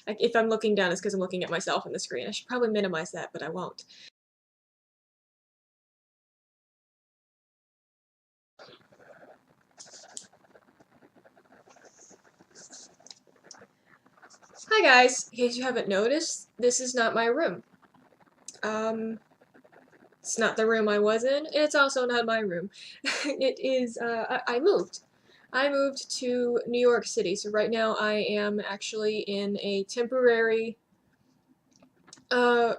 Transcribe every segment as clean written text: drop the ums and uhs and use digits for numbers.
Like, if I'm looking down, it's because I'm looking at myself on the screen. I should probably minimize that, but I won't. Hi guys! In case you haven't noticed, this is not my room. It's not the room I was in, and it's also not my room. It is, I moved. I moved to New York City, so right now I am actually in a temporary, uh,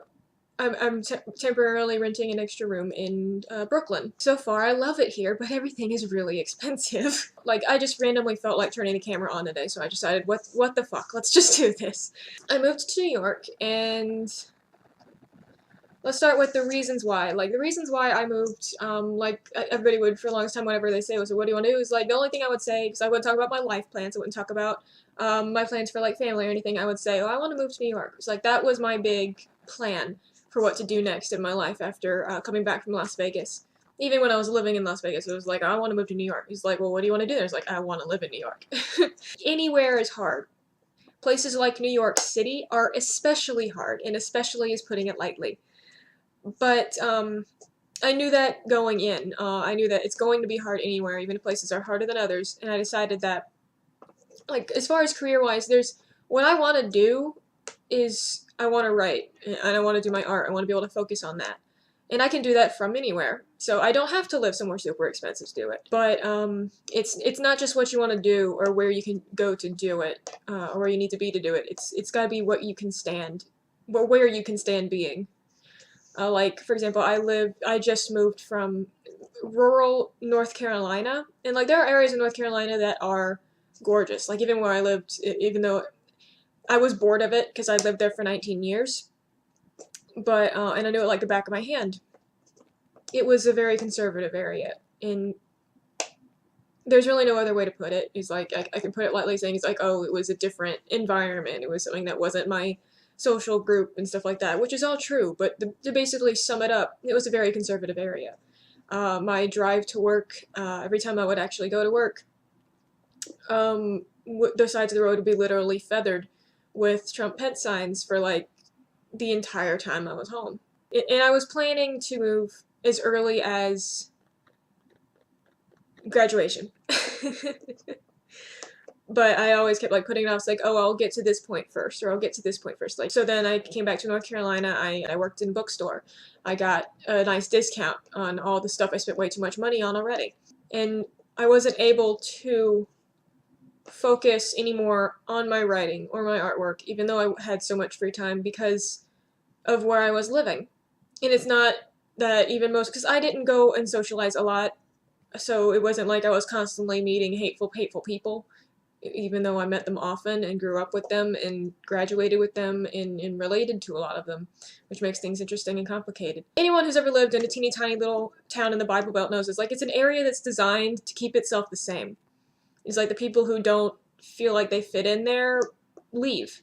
I'm temporarily renting an extra room in Brooklyn. So far, I love it here, but everything is really expensive. Like, I just randomly felt like turning the camera on today, so I decided, what the fuck, let's just do this. I moved to New York, and let's start with the reasons why. Like, the reasons why I moved, like everybody would for the longest time, whenever they say, so what do you want to do? Is like, the only thing I would say, because I wouldn't talk about my life plans, I wouldn't talk about my plans for like family or anything, I would say, oh, I want to move to New York. It's like, that was my big plan for what to do next in my life after coming back from Las Vegas. Even when I was living in Las Vegas, it was like, I want to move to New York. He's like, well, what do you want to do? It's like, I want to live in New York. Anywhere is hard. Places like New York City are especially hard, and especially is putting it lightly. But I knew that going in. I knew that it's going to be hard anywhere, even if places are harder than others. And I decided that, like, as far as career-wise, there's what I want to do is I want to write, and I want to do my art. I want to be able to focus on that. And I can do that from anywhere. So I don't have to live somewhere super expensive to do it. But it's not just what you want to do or where you can go to do it, or where you need to be to do it. It's got to be what you can stand, where you can stand being. Like, for example, I just moved from rural North Carolina, and like there are areas in North Carolina that are gorgeous. Like, even where I lived, even though I was bored of it because I lived there for 19 years, but and I knew it like the back of my hand. It was a very conservative area, and there's really no other way to put it. It's like I can put it lightly, saying it's like, oh, it was a different environment. It was something that wasn't my social group and stuff like that, which is all true. But to basically sum it up, it was a very conservative area. My drive to work, every time I would actually go to work, the sides of the road would be literally feathered with Trump-Pence signs for like the entire time I was home. And I was planning to move as early as graduation. But I always kept like putting it off. It's like, oh, I'll get to this point first, or I'll get to this point first. Like, so then I came back to North Carolina. I worked in a bookstore. I got a nice discount on all the stuff I spent way too much money on already. And I wasn't able to focus anymore on my writing or my artwork, even though I had so much free time, because of where I was living. And it's not that even most, because I didn't go and socialize a lot, so it wasn't like I was constantly meeting hateful people, even though I met them often and grew up with them and graduated with them and related to a lot of them, which makes things interesting and complicated. Anyone who's ever lived in a teeny tiny little town in the Bible Belt knows it's an area that's designed to keep itself the same. It's like the people who don't feel like they fit in there leave,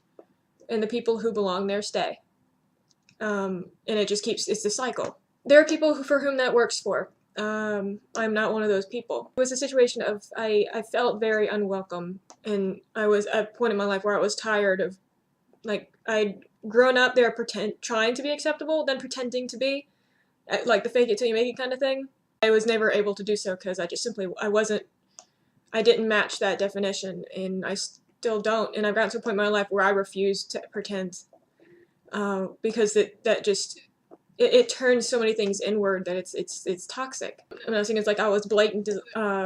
and the people who belong there stay. And it just keeps, it's a cycle. There are people for whom that works for. I'm not one of those people. It was a situation of, I felt very unwelcome, and I was at a point in my life where I was tired of, like, I'd grown up there trying to be acceptable, then pretending to be, like the fake it till you make it kind of thing. I was never able to do so because I just simply, I didn't match that definition, and I still don't, and I've gotten to a point in my life where I refuse to pretend, because that just, it turns so many things inward that it's toxic. I'm not saying it's like I was blatant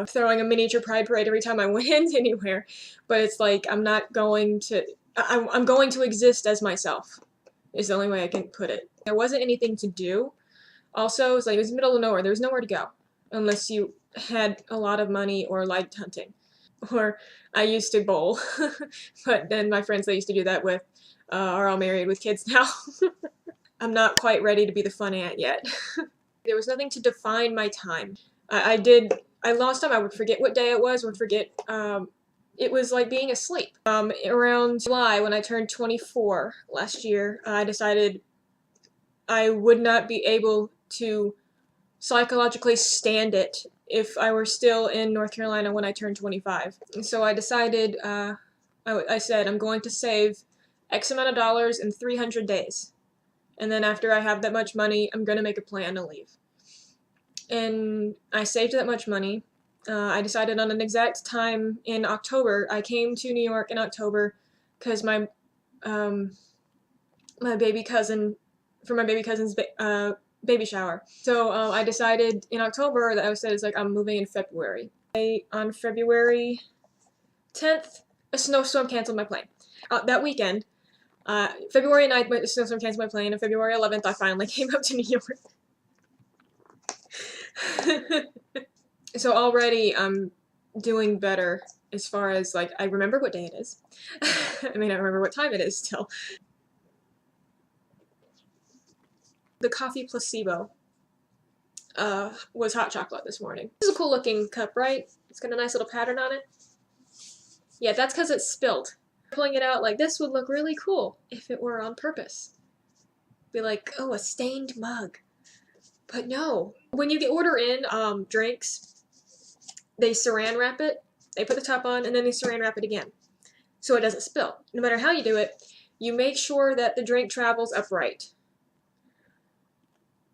throwing a miniature pride parade every time I went anywhere, but it's like I'm not going to, I'm going to exist as myself, is the only way I can put it. There wasn't anything to do. Also, it's like it was the middle of nowhere. There was nowhere to go unless you had a lot of money or liked hunting. Or I used to bowl, but then my friends I used to do that with are all married with kids now. I'm not quite ready to be the fun aunt yet. There was nothing to define my time. I lost time. I would forget what day it was, would forget, it was like being asleep. Around July, when I turned 24 last year, I decided I would not be able to psychologically stand it if I were still in North Carolina when I turned 25. And so I decided, I said, I'm going to save X amount of dollars in 300 days. And then after I have that much money, I'm gonna make a plan to leave. And I saved that much money. I decided on an exact time in October. I came to New York in October because um, my baby cousin, for my baby cousin's baby shower. So I decided in October that I said it's like I'm moving in February. On February 10th, a snowstorm canceled my plane. That weekend, February 9th, a snowstorm canceled my plane, and February 11th, I finally came up to New York. So already I'm doing better as far as, like, I remember what day it is. I may not remember what time it is still. The coffee placebo was hot chocolate this morning. This is a cool looking cup, right? It's got a nice little pattern on it. Yeah, that's because it's spilled. Pulling it out like this would look really cool if it were on purpose. Be like, oh, a stained mug. But no. When you order in drinks, they saran wrap it, they put the top on, and then they saran wrap it again. So it doesn't spill. No matter how you do it, you make sure that the drink travels upright.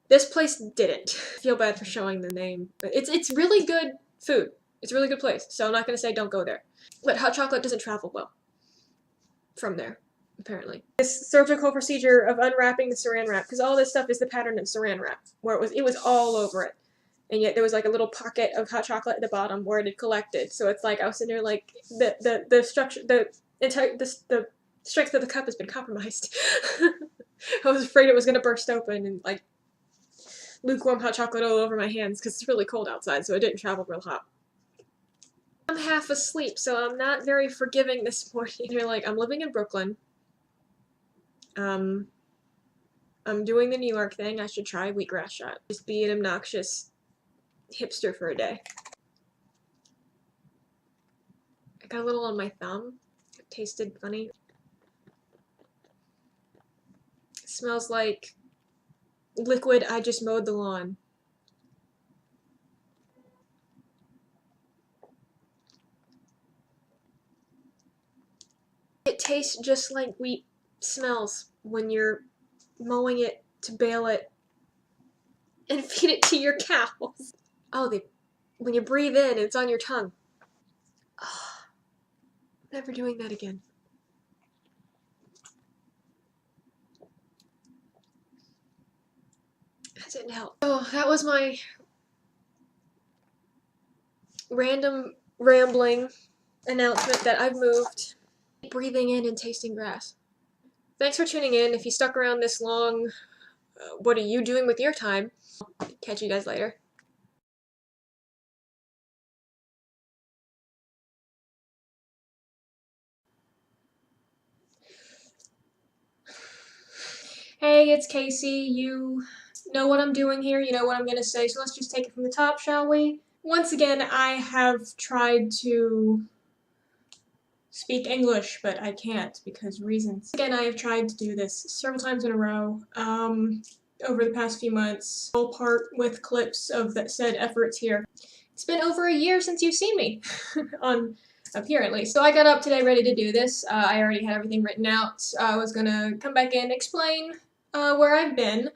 This place didn't. I feel bad for showing the name, but it's really good food. It's a really good place, so I'm not going to say don't go there. But hot chocolate doesn't travel well from there, apparently. This surgical procedure of unwrapping the saran wrap, because all this stuff is the pattern of saran wrap, where it was all over it. And yet there was like a little pocket of hot chocolate at the bottom where it had collected. So it's like I was sitting there like the structure, the strength of the cup has been compromised. I was afraid it was gonna burst open and like lukewarm hot chocolate all over my hands because it's really cold outside, so it didn't travel real hot. I'm half asleep, so I'm not very forgiving this morning. You're like, I'm living in Brooklyn. I'm doing the New York thing. I should try Wheatgrass shot. Just be an obnoxious hipster for a day. I got a little on my thumb. It tasted funny. It smells like liquid I just mowed the lawn. It tastes just like wheat smells when you're mowing it to bale it and feed it to your cows. Oh, when you breathe in, it's on your tongue. Oh, never doing that again. That didn't help. Oh, that was my random rambling announcement that I've moved. Breathing in and tasting grass. Thanks for tuning in. If you stuck around this long, what are you doing with your time? Catch you guys later. Hey, it's Casey. You know what I'm doing here. You know what I'm going to say. So let's just take it from the top, shall we? Once again, I have tried to speak English, but I can't because reasons. Again, I have tried to do this several times in a row over the past few months. All part with clips of that said efforts here. It's been over a year since you've seen me on up here at least. So I got up today ready to do this. I already had everything written out. I was gonna come back in and explain where I've been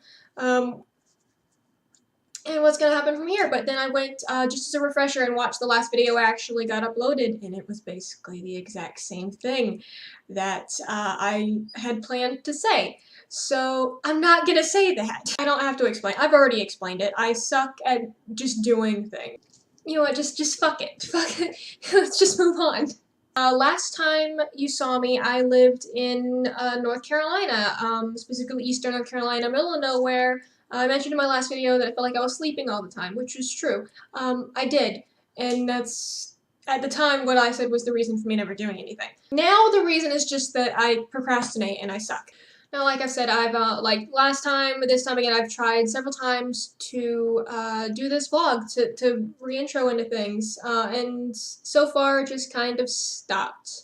and what's gonna happen from here. But then I went just as a refresher and watched the last video I actually got uploaded, and it was basically the exact same thing that I had planned to say. So I'm not gonna say that. I don't have to explain. I've already explained it. I suck at just doing things. You know what, just fuck it. Fuck it. Let's just move on. Last time you saw me, I lived in North Carolina, specifically Eastern North Carolina, middle of nowhere. I mentioned in my last video that I felt like I was sleeping all the time, which is true. I did, and that's, at the time, what I said was the reason for me never doing anything. Now the reason is just that I procrastinate and I suck. Now, like I've said, I've, like last time, this time again, I've tried several times to do this vlog, to re-intro into things, and so far just kind of stopped.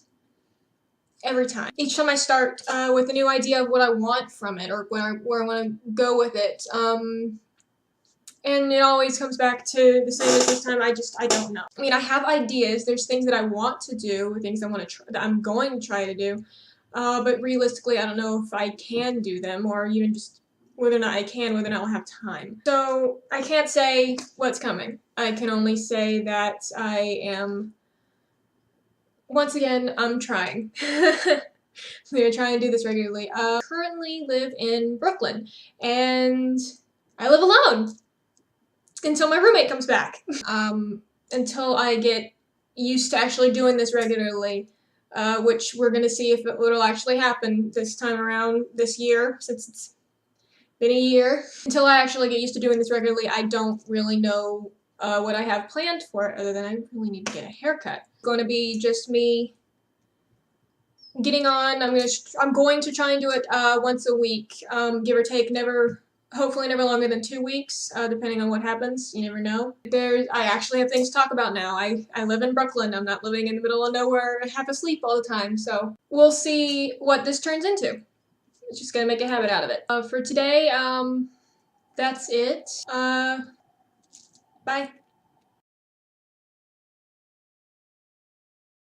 Every time. Each time I start with a new idea of what I want from it, or where I want to go with it, and it always comes back to the same as this time, I don't know. I mean, I have ideas, there's things that I want to do, things I want to try, that I'm going to try to do, but realistically, I don't know if I can do them, or even just whether or not I can, whether or not I'll have time. So I can't say what's coming. I can only say that I am, once again, I'm trying. I'm gonna try and do this regularly. Currently live in Brooklyn, and I live alone until my roommate comes back. Until I get used to actually doing this regularly, which we're gonna see if it'll actually happen this time around this year, since it's been a year. Until I actually get used to doing this regularly, I don't really know what I have planned for it, other than I really need to get a haircut. It's going to be just me getting on. I'm going to try and do it once a week, give or take. Hopefully never longer than 2 weeks, depending on what happens. You never know. I actually have things to talk about now. I live in Brooklyn. I'm not living in the middle of nowhere, half asleep all the time. So we'll see what this turns into. It's just gonna make a habit out of it. For today, that's it. Bye.